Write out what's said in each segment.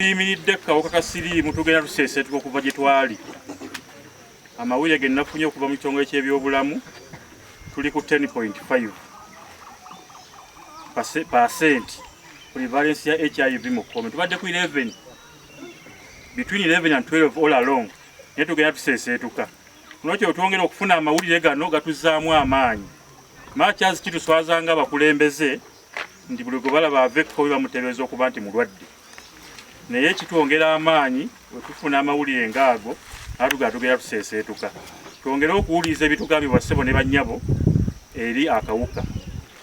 Tuyimiridde Kabaka kasirimu tugenda tuseeseetuka okuva gye twali. Amawulire ge nafunye okuva mu kitongole ky'ebyobulamu tuli ku 10.5% prevalence ya HIV mu Koome. Tubadde ku 11, between 11 and 12 all along. Naye tugenda tuseeseetuka. Nokyo twongera okufuna amawulire gano gatuzaamu amaanyi. Maakyazi kituswazanga abakulembeze nti buli gwe balaba avekko we bamutereeza okuba nti mulwadde. Naye kitwongera amaanyi bwe tufuna amawulire ngaago tugenda tuseeseetuka. Twongere okuwuliriza ebitugambibwa ssebo ne bannyabo eri Akawuka.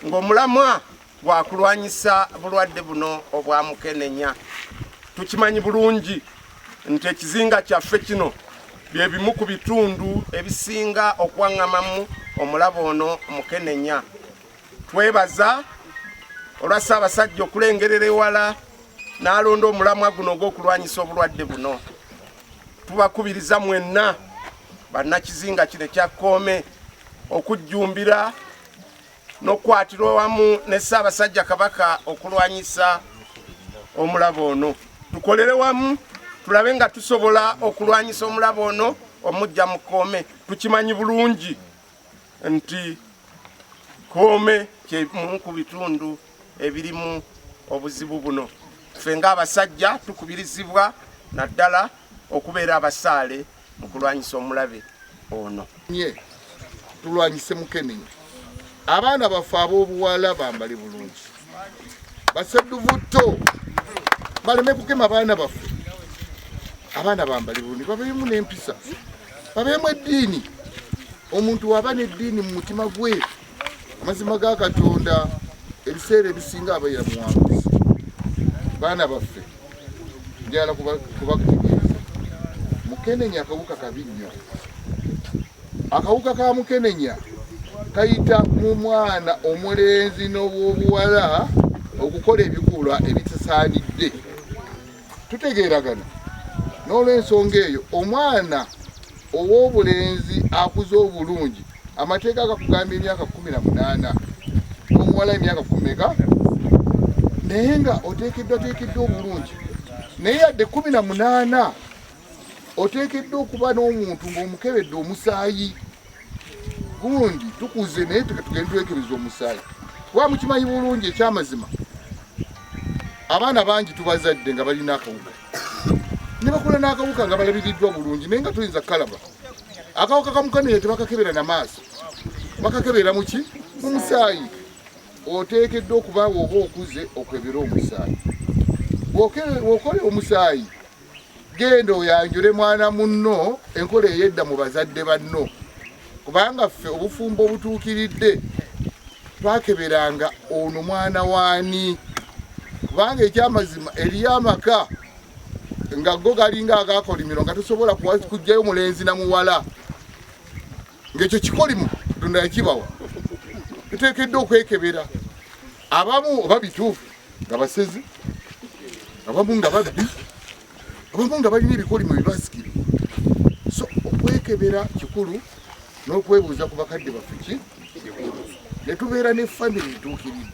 Ng'omulamwa gwakulwanyisa bulwadde buno obwa mukenenya. Tukimanyi bulungi nti ekizinga kyaffe kino bye bimu ku bitundu ebisinga okuwaŋŋamamu omulabo ono mukenenya. Twebaza olwa Ssaabasajja okulengerera ewala n'alonda omulamwa guno ogw'okulwanyisa obulwadde buno. Tubakubiriza mwenna bannakizinga kino ekya Koome okujjumbira n'okwatirwa wamu ne Ssaabasajja Kabaka okulwanyisa omulabo ono. Tukolere wamu tulabe nga tusobola okulwanyisa omulabo ono omujja mu Koome. Tukimanyi bulungi nti Koome kimu ku bitundu ebirimu obuzibu buno. Ffe ng'abasajja tukubirizibwa naddala okubeera abasaale mu kulwanyisa omulabe ono. Tulwanyise mukenenya. Abaana baffe ab'obuwala bambale bulungi, basedduvuto baleme kukema abaana baffe. Abaana bambale bulungi, babeemu n'empisa, babeemu eddiini. Omuntu waba n'eddiini mu mutima gwe, amazima ga Katonda ebiseera ebisinga abeera muwanguzi. Baana baffe njala kubakutegeeza mukenenya akawuka kabi nnyo. Akawuka ka mukenenya kayita mu mwana omulenzi n'obwobuwala okukola ebikolwa ebitasaanidde. Tutegeeragana n'olw'ensonga eyo omwana ow'obulenzi akuze obulungi amateeka gakugamba emyaka 18, omuwala emyaka 10, naye nga oteekeddwa obulungi. Naye yadde 18 oteekeddwa okuba n'omuntu ng'omukebedde omusaayi. Gundi tukuze naye tugende twekebeza omusaayi. Kuba mukimanyi bulungi ekyamazima abaana bangi tubazadde nga balina akawuka ne bakola n'akawuka nga balabiriddwa bulungi naye nga tuyinza kalaba. Akawuka kamukenenya tebakakebera na maaso, bakakebera muki? Mu musaayi. Oteekeddwa okuba oba okuze okwebera omusaayi. Bw'okola omusaayi genda oyanjule mwana munno enkola ey'edda mu bazadde banno. Kubanga ffe obufumbo obutuukiridde twakeberanga ono mwana waani. Kubanga ekyamazima eriyo amaka nga go galinga agakolimirwa nga tosobola kujjayo mulenzi na muwala. Ng'ekyo kikolimu Katonda yakibawa. Tuteekeddwa okwekebera. Abamu oba bituufu nga basezi, abamu nga babbi, abamu nga balina ebikolimu ebibasikira. So okwekebera kikulu n'okwebuuza ku bakadde baffe ki ne tubeera ne family etuukiridde.